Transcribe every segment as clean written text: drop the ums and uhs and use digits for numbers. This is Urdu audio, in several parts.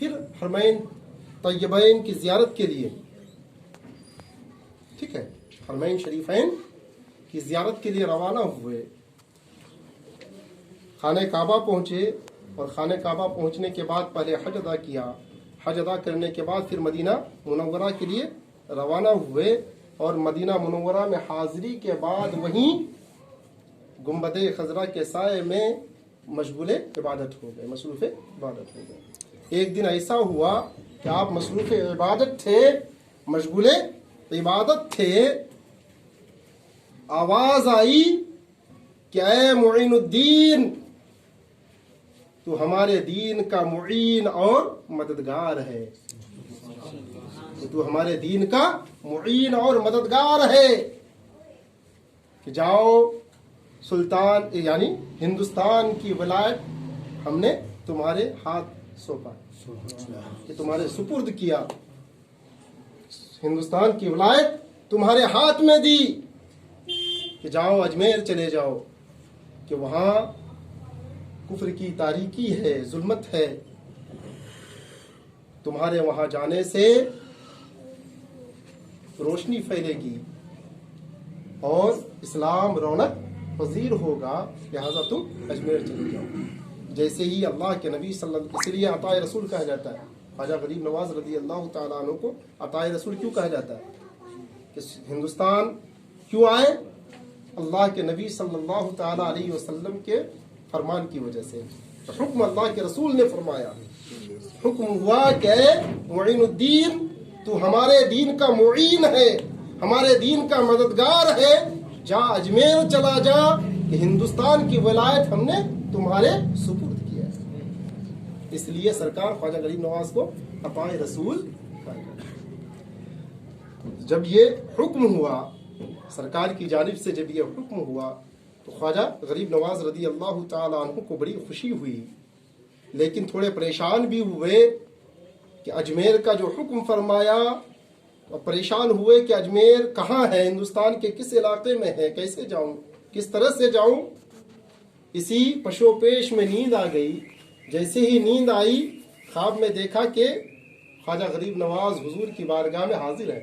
پھر حرمین طیبین کی زیارت کے لیے، ٹھیک ہے، حرمین شریفین کی زیارت کے لیے روانہ ہوئے، خانہ کعبہ پہنچے، اور خانہ کعبہ پہنچنے کے بعد پہلے حج ادا کیا، حج ادا کرنے کے بعد پھر مدینہ منورہ کے لیے روانہ ہوئے، اور مدینہ منورہ میں حاضری کے بعد وہیں گنبد خضرا کے سائے میں مشغول عبادت ہو گئے، مصروف عبادت ہو گئے۔ ایک دن ایسا ہوا کہ آپ مصروف عبادت تھے، مشغول عبادت تھے، آواز آئی کہ اے معین الدین، تو ہمارے دین کا معین اور مددگار ہے، تو ہمارے دین کا معین اور مددگار ہے، کہ جاؤ سلطان یعنی ہندوستان کی ولایت ہم نے تمہارے ہاتھ سونپا، کہ تمہارے سپرد کیا، ہندوستان کی ولایت تمہارے ہاتھ میں دی، کہ جاؤ اجمیر چلے جاؤ، کہ وہاں کفر کی تاریکی ہے، ظلمت ہے، تمہارے وہاں جانے سے روشنی پھیلے گی اور اسلام رونق پذیر ہوگا، لہذا تم اجمیر چلے جاؤ۔ جیسے ہی اللہ کے نبی صلی اللہ علیہ وسلم، اس لیے عطائے رسول کہا جاتا ہے، خواجہ غریب نواز رضی اللہ تعالیٰ عنہ کو عطائے رسول کیوں کہا جاتا ہے؟ کہ ہندوستان کیوں آئے؟ اللہ کے نبی صلی اللہ تعالیٰ علیہ وسلم کے فرمان کی وجہ سے، حکم اللہ کے رسول نے فرمایا، حکم ہوا کہ اے معین الدین، تو ہمارے دین کا معین ہے، ہمارے دین کا مددگار ہے، جا اجمیر چلا جا، کہ ہندوستان کی ولایت ہم نے تمہارے سپرد کیا ہے۔ اس لیے سرکار خواجہ غریب نواز کو عطائے رسول کہا جاتا ہے۔ جب یہ حکم ہوا سرکار کی جانب سے، جب یہ حکم ہوا تو خواجہ غریب نواز رضی اللہ تعالیٰ عنہ کو بڑی خوشی ہوئی، لیکن تھوڑے پریشان بھی ہوئے کہ اجمیر کا جو حکم فرمایا، اور پریشان ہوئے کہ اجمیر کہاں ہے، ہندوستان کے کس علاقے میں ہے، کیسے جاؤں، کس طرح سے جاؤں۔ اسی پشو پیش میں نیند آ گئی۔ جیسے ہی نیند آئی، خواب میں دیکھا کہ خواجہ غریب نواز حضور کی بارگاہ میں حاضر ہے،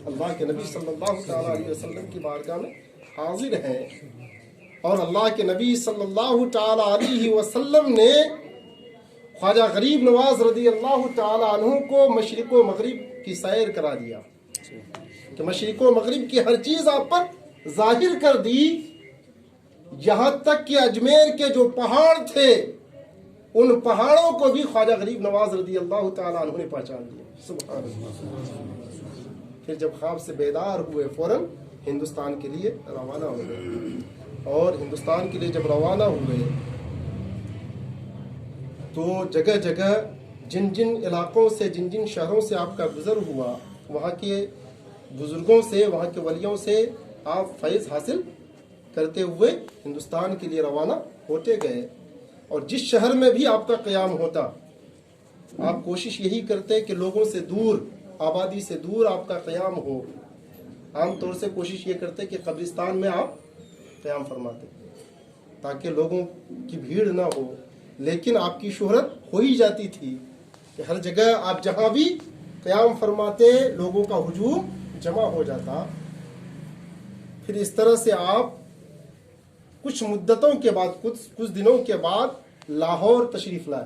اللہ کے نبی صلی اللہ تعالیٰ علیہ وسلم کی بارگاہ میں حاضر ہیں، اور اللہ کے نبی صلی اللہ تعالیٰ علیہ وسلم نے خواجہ غریب نواز رضی اللہ تعالیٰ عنہ کو مشرق و مغرب کی سیر کرا دیا، کہ مشرق و مغرب کی ہر چیز آپ پر ظاہر کر دی، یہاں تک کہ اجمیر کے جو پہاڑ تھے ان پہاڑوں کو بھی خواجہ غریب نواز رضی اللہ تعالیٰ عنہ نے پہچان لیا۔ سبحان اللہ۔ پھر جب خواب سے بیدار ہوئے، فوراً ہندوستان کے لیے روانہ ہو گئے، اور ہندوستان کے لیے جب روانہ ہوئے تو جگہ جگہ جن جن علاقوں سے، جن جن شہروں سے آپ کا گزر ہوا، وہاں کے بزرگوں سے، وہاں کے ولیوں سے آپ فیض حاصل کرتے ہوئے ہندوستان کے لیے روانہ ہوتے گئے، اور جس شہر میں بھی آپ کا قیام ہوتا، آپ کوشش یہی کرتے کہ لوگوں سے دور، آبادی سے دور آپ کا قیام ہو۔ عام طور سے کوشش یہ کرتے کہ قبرستان میں آپ قیام فرماتے، تاکہ لوگوں کی بھیڑ نہ ہو، لیکن آپ کی شہرت ہو ہی جاتی تھی کہ ہر جگہ آپ جہاں بھی قیام فرماتے لوگوں کا ہجوم جمع ہو جاتا۔ پھر اس طرح سے آپ کچھ مدتوں کے بعد، کچھ دنوں کے بعد لاہور تشریف لائے،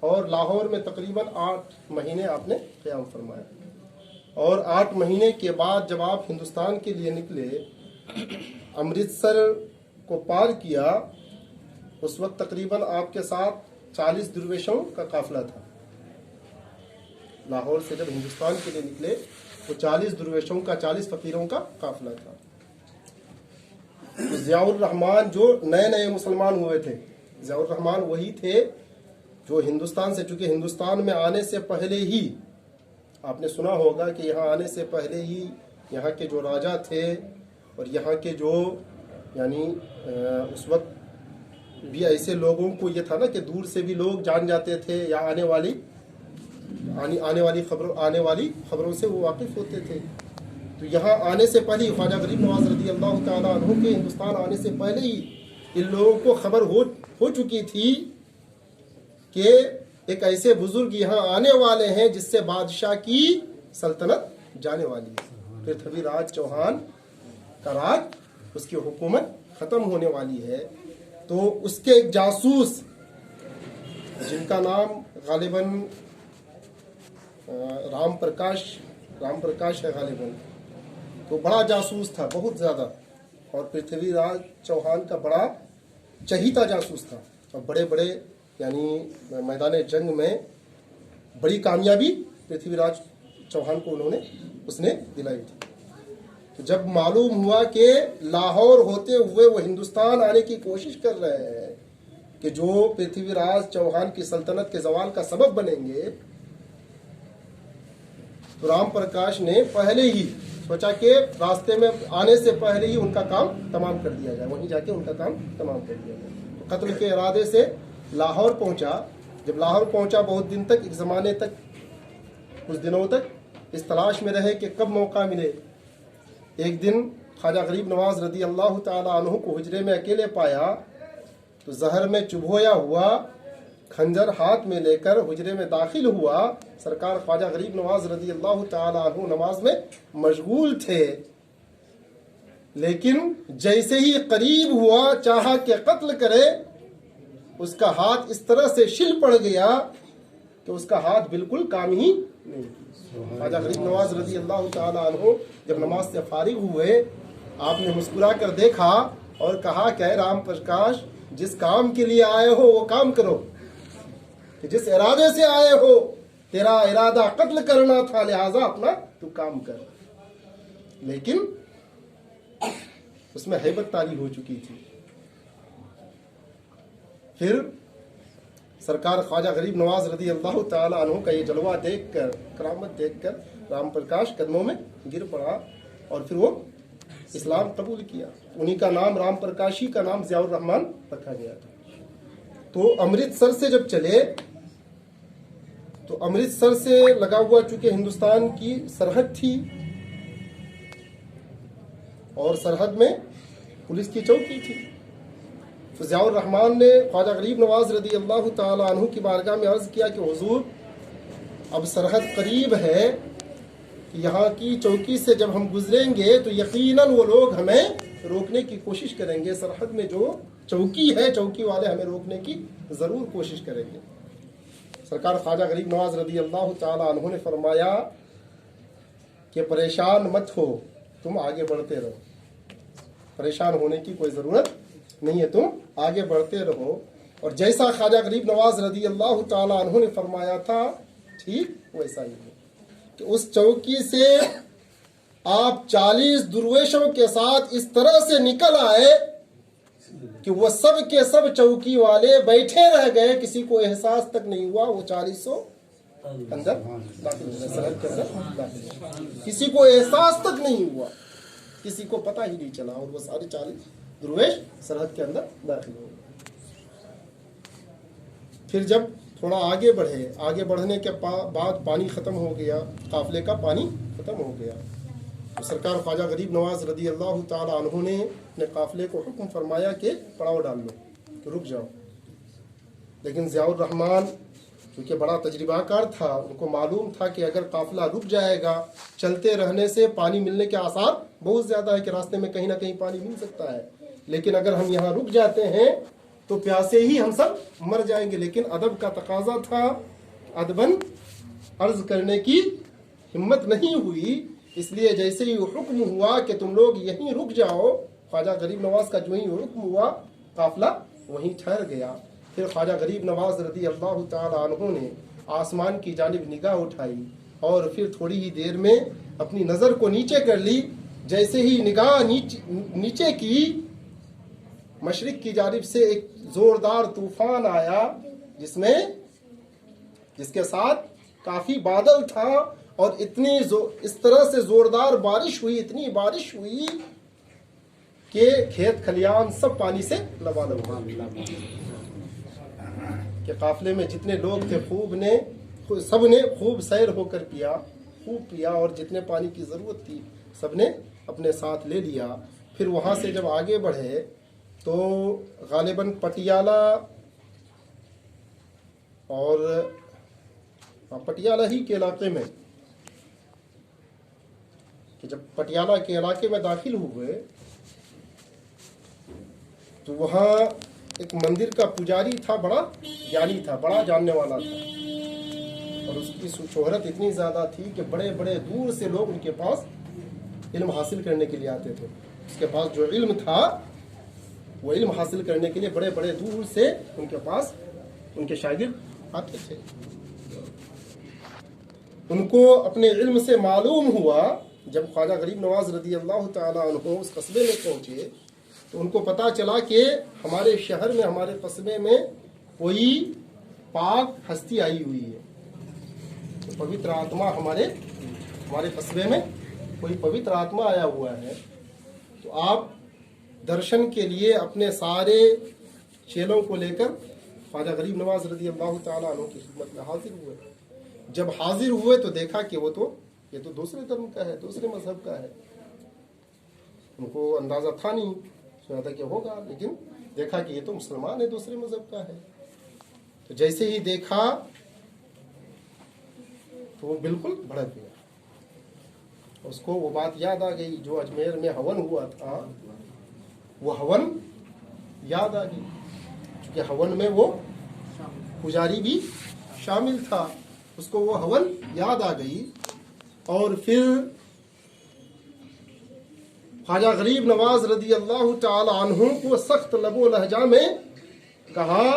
اور لاہور میں تقریباً 8 مہینے آپ نے قیام فرمایا، اور 8 مہینے کے بعد جب آپ ہندوستان کے لیے نکلے، امرتسر کو پار کیا، اس وقت تقریباً آپ کے ساتھ 40 درویشوں کا قافلہ تھا۔ لاہور سے جب ہندوستان کے لیے نکلے تو 40 درویشوں کا، 40 فقیروں کا قافلہ تھا۔ ضیاء الرحمن جو نئے نئے مسلمان ہوئے تھے، ضیاء الرحمن وہی تھے جو ہندوستان سے، چونکہ ہندوستان میں آنے سے پہلے ہی آپ نے سنا ہوگا کہ یہاں آنے سے پہلے ہی یہاں کے جو راجا تھے، اور یہاں کے جو یعنی اس وقت بھی ایسے لوگوں کو یہ تھا نا کہ دور سے بھی لوگ جان جاتے تھے، یا آنے والی خبروں سے وہ واقف ہوتے تھے۔ تو یہاں آنے سے پہلے خواجہ غریب نواز رضی اللہ تعالیٰ عنہ کے ہندوستان آنے سے پہلے ہی ان لوگوں کو خبر ہو چکی تھی کہ ایک ایسے بزرگ یہاں آنے والے ہیں جس سے بادشاہ کی سلطنت جانے والی ہے. پرتھوی راج چوہان کا راج، اس کی حکومت ختم ہونے والی ہے. تو اس کے ایک جاسوس جن کا نام غالباً رام پرکاش ہے غالباً، تو بڑا جاسوس تھا بہت زیادہ، اور پرتھوی راج چوہان کا بڑا چہیتا جاسوس تھا، اور بڑے بڑے یعنی میدان جنگ میں بڑی کامیابی پرتھوی راج چوہان کو اس نے دلائی تھی. تو جب معلوم ہوا کہ لاہور ہوتے ہوئے وہ ہندوستان آنے کی کوشش کر رہے ہیں کہ جو پرتھوی راج چوہان کی سلطنت کے زوال کا سبب بنیں گے، تو رام پرکاش نے پہلے ہی سوچا کہ راستے میں آنے سے پہلے ہی ان کا کام تمام کر دیا جائے، وہیں جا کے ان کا کام تمام کر دیا جائے. تو قتل کے ارادے سے لاہور پہنچا. جب لاہور پہنچا بہت دن تک، ایک زمانے تک، کچھ دنوں تک اس تلاش میں رہے کہ کب موقع ملے. ایک دن خواجہ غریب نواز رضی اللہ تعالی عنہ کو حجرے میں اکیلے پایا، تو زہر میں چبھویا ہوا خنجر ہاتھ میں لے کر حجرے میں داخل ہوا. سرکار خواجہ غریب نواز رضی اللہ تعالی عنہ نماز میں مشغول تھے، لیکن جیسے ہی قریب ہوا چاہا کہ قتل کرے، اس کا ہاتھ اس طرح سے شل پڑ گیا کہ اس کا ہاتھ بالکل کام ہی نہیں. خواجہ غریب نواز رضی اللہ تعالی عنہ جب نماز سے فارغ ہوئے، آپ نے مسکرا کر دیکھا اور کہا کہ اے رام پرکاش، جس کام کے لیے آئے ہو وہ کام کرو، کہ جس ارادے سے آئے ہو تیرا ارادہ قتل کرنا تھا، لہذا اپنا تو کام کر. لیکن اس میں ہیبت طاری ہو چکی تھی. پھر سرکار خواجہ غریب نواز رضی اللہ تعالی عنہ کا یہ جلوہ دیکھ کر، کرامت دیکھ کر، رام پرکاش قدموں میں گر پڑا اور پھر وہ اسلام قبول کیا. انہی کا نام رام پرکاشی کا نام ضیاء الرحمن رکھا گیا تھا. تو امرتسر سے جب چلے تو امرتسر سے لگا ہوا چونکہ ہندوستان کی سرحد تھی اور سرحد میں پولیس کی چوکی تھی. تو ضیاء الرحمن نے خواجہ غریب نواز رضی اللہ تعالی عنہ کی بارگاہ میں عرض کیا کہ حضور، اب سرحد قریب ہے کہ یہاں کی چوکی سے جب ہم گزریں گے تو یقیناً وہ لوگ ہمیں روکنے کی کوشش کریں گے. سرحد میں جو چوکی ہے، چوکی والے ہمیں روکنے کی ضرور کوشش کریں گے. سرکار خواجہ غریب نواز رضی اللہ تعالی عنہ نے فرمایا کہ پریشان مت ہو، تم آگے بڑھتے رہو. پریشان ہونے کی کوئی ضرورت نہیں ہے، تم آگے بڑھتے رہو. اور جیسا خواجہ غریب نواز رضی اللہ تعالی عنہ نے فرمایا تھا، ٹھیک ویسا ہی ہے کہ اس چوکی سے آپ 40 درویشوں کے ساتھ اس طرح سے نکل آئے کہ وہ سب کے سب چوکی والے بیٹھے رہ گئے، کسی کو احساس تک نہیں ہوا. وہ 40 اندر داخل ہوئے، سرحد کے اندر داخل ہوئے، کسی کو احساس تک نہیں ہوا، کسی کو پتہ ہی نہیں چلا، اور وہ سارے 40 درویش سرحد کے اندر داخل ہو گئے. پھر جب تھوڑا آگے بڑھے، آگے بڑھنے کے بعد پانی ختم ہو گیا، قافلے کا پانی ختم ہو گیا. تو سرکار خواجہ غریب نواز رضی اللہ تعالی عنہ نے اپنے قافلے کو حکم فرمایا کہ پڑاؤ ڈال لو، رک جاؤ. لیکن ضیاء الرحمن کیونکہ بڑا تجربہ کار تھا، ان کو معلوم تھا کہ اگر قافلہ رک جائے گا، چلتے رہنے سے پانی ملنے کے آثار بہت زیادہ ہے کہ راستے میں کہیں نہ کہیں پانی مل سکتا ہے، لیکن اگر ہم یہاں رک جاتے ہیں تو پیاسے ہی ہم سب مر جائیں گے. لیکن ادب کا تقاضا تھا، ادباً عرض کرنے کی ہمت نہیں ہوئی. اس لیے جیسے ہی حکم ہوا کہ تم لوگ یہیں رک جاؤ، خواجہ غریب نواز کا جو ہی حکم ہوا، قافلہ وہیں ٹھہر گیا. پھر خواجہ غریب نواز رضی اللہ تعالی عنہ نے آسمان کی جانب نگاہ اٹھائی اور پھر تھوڑی ہی دیر میں اپنی نظر کو نیچے کر لی. جیسے ہی نگاہ نیچے کی، مشرق کی جانب سے ایک زوردار طوفان آیا جس کے ساتھ کافی بادل تھا، اور اس طرح سے زوردار بارش ہوئی، اتنی بارش ہوئی کہ کھیت کھلیان سب پانی سے لبالب ہو گئے. کہ قافلے میں جتنے لوگ تھے سب نے خوب سیر ہو کر پیا، خوب پیا، اور جتنے پانی کی ضرورت تھی سب نے اپنے ساتھ لے لیا. پھر وہاں سے جب آگے بڑھے تو غالباً پٹیالہ اور پٹیالہ ہی کے علاقے میں کہ جب پٹیالہ کے علاقے میں داخل ہوئے تو وہاں ایک مندر کا پجاری تھا، بڑا جانی تھا، بڑا جاننے والا تھا، اور اس کی شہرت اتنی زیادہ تھی کہ بڑے بڑے دور سے لوگ ان کے پاس علم حاصل کرنے کے لیے آتے تھے. اس کے پاس جو علم تھا وہ علم حاصل کرنے کے لیے بڑے بڑے دور سے ان کے پاس ان کے شاگرد آتے تھے. ان کو اپنے علم سے معلوم ہوا جب خواجہ غریب نواز رضی اللہ تعالیٰ عنہ اس قصبے میں پہنچے تو ان کو پتا چلا کہ ہمارے شہر میں، ہمارے قصبے میں کوئی پاک ہستی آئی ہوئی ہے، پوتر آتما ہمارے قصبے میں کوئی پوتر آتما آیا ہوا ہے. تو آپ درشن کے لیے اپنے سارے چیلوں کو لے کر خواجہ غریب نواز رضی اللہ تعالیٰ عنہ کی خدمت میں حاضر ہوئے. جب حاضر ہوئے تو دیکھا کہ یہ تو دوسرے دھرم کا ہے، دوسرے مذہب کا ہے. ان کو اندازہ تھا نہیں، سنا تھا کہ ہوگا، لیکن دیکھا کہ یہ تو مسلمان ہے، دوسرے مذہب کا ہے. تو جیسے ہی دیکھا تو وہ بالکل بھڑک گیا. اس کو وہ بات یاد آ گئی جو اجمیر میں ہون ہوا تھا، وہ ہون یاد آ گئی، کیونکہ ہون میں وہ پجاری بھی شامل تھا. اس کو وہ ہون یاد آ گئی اور پھر خواجہ غریب نواز رضی اللہ تعالی عنہ کو سخت لب و لہجہ میں کہا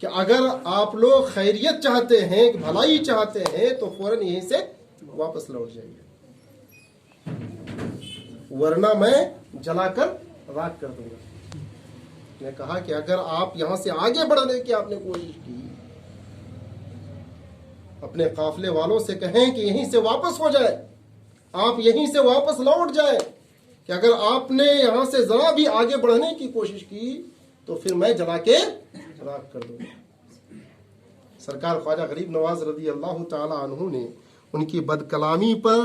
کہ اگر آپ لوگ خیریت چاہتے ہیں، بھلائی چاہتے ہیں تو فوراً یہیں سے واپس لوٹ جائیے، ورنہ میں جلا کر راکھ کر دوں گا. نے کہا کہ اگر آپ یہاں سے آگے بڑھنے کی آپ نے کوشش کی، اپنے قافلے والوں سے کہیں کہ یہیں سے واپس ہو جائے، آپ یہیں سے واپس لوٹ جائیں، کہ اگر آپ نے یہاں سے ذرا بھی آگے بڑھنے کی کوشش کی تو پھر میں جلا کے راکھ کر دوں گا. سرکار خواجہ غریب نواز رضی اللہ تعالی عنہ نے ان کی بد کلامی پر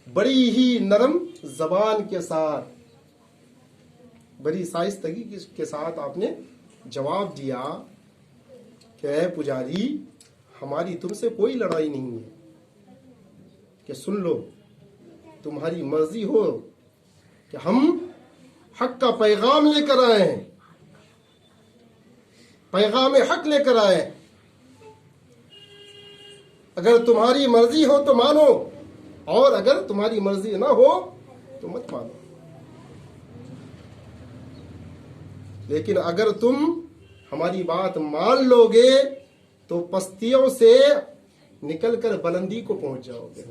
بڑی ہی نرم زبان کے ساتھ، بڑی شائستگی کے ساتھ آپ نے جواب دیا کہ اے پجاری، ہماری تم سے کوئی لڑائی نہیں ہے، کہ سن لو، تمہاری مرضی ہو کہ ہم حق کا پیغام لے کر آئے ہیں، پیغام حق لے کر آئے ہیں، اگر تمہاری مرضی ہو تو مانو، اور اگر تمہاری مرضی نہ ہو تو مت مانو. لیکن اگر تم ہماری بات مان لو گے تو پستیوں سے نکل کر بلندی کو پہنچ جاؤ گے.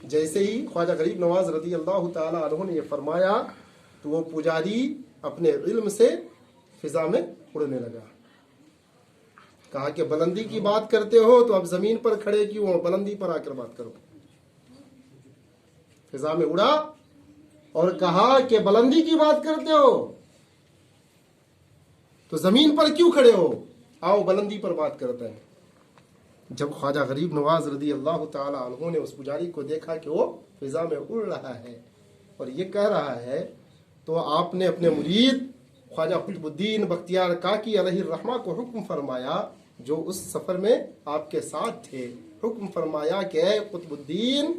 جیسے ہی خواجہ غریب نواز رضی اللہ تعالی عنہ نے یہ فرمایا تو وہ پجاری اپنے علم سے فضا میں اڑنے لگا. کہا کہ بلندی کی بات کرتے ہو تو اب زمین پر کھڑے کیوں ہو، بلندی پر آ کر بات کرو. فضا میں اڑا اور کہا کہ بلندی کی بات کرتے ہو تو زمین پر کیوں کھڑے ہو، آؤ بلندی پر بات کرتے ہیں. جب خواجہ غریب نواز رضی اللہ تعالی عنہ نے اس پجاری کو دیکھا کہ وہ فضا میں اڑ رہا ہے اور یہ کہہ رہا ہے، تو آپ نے اپنے مرید خواجہ قطب الدین بختیار کاکی علیہ الرحمہ کو حکم فرمایا، جو اس سفر میں آپ کے ساتھ تھے، حکم فرمایا کہ اے قطب الدین،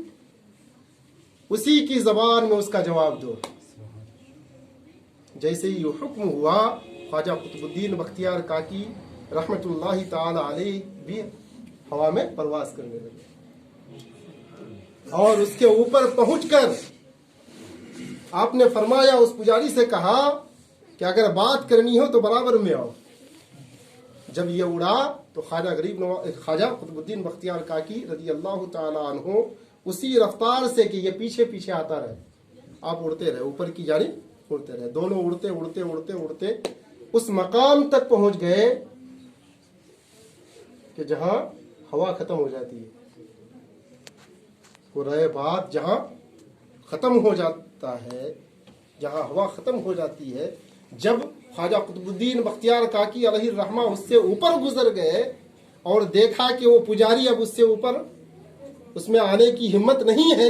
اسی کی زبان میں اس کا جواب دو. جیسے ہی یہ حکم ہوا، خواجہ قطب الدین بختیار کاکی رحمت اللہ تعالی علیہ بھی ہوا میں پرواز کرنے لگے، اور اس کے اوپر پہنچ کر آپ نے فرمایا، اس پجاری سے کہا کہ اگر بات کرنی ہو تو برابر میں آؤ. جب یہ اڑا تو خواجہ قطب الدین بختیار کاکی رضی اللہ تعالی عنہ اسی رفتار سے کہ یہ پیچھے پیچھے آتا رہے، آپ اڑتے رہے، اوپر کی جانب اڑتے رہے، دونوں اڑتے اڑتے اڑتے اڑتے اس مقام تک پہنچ گئے کہ جہاں ہوا ختم ہو جاتی ہے. وہ رہے بات جہاں ختم ہو جاتا ہے، جہاں ہوا ختم ہو جاتی ہے. جب خواجہ قطب الدین بختیار کاکی علیہ الرحمہ اس سے اوپر گزر گئے اور دیکھا کہ وہ پجاری اب اس سے اوپر، اس میں آنے کی ہمت نہیں ہے،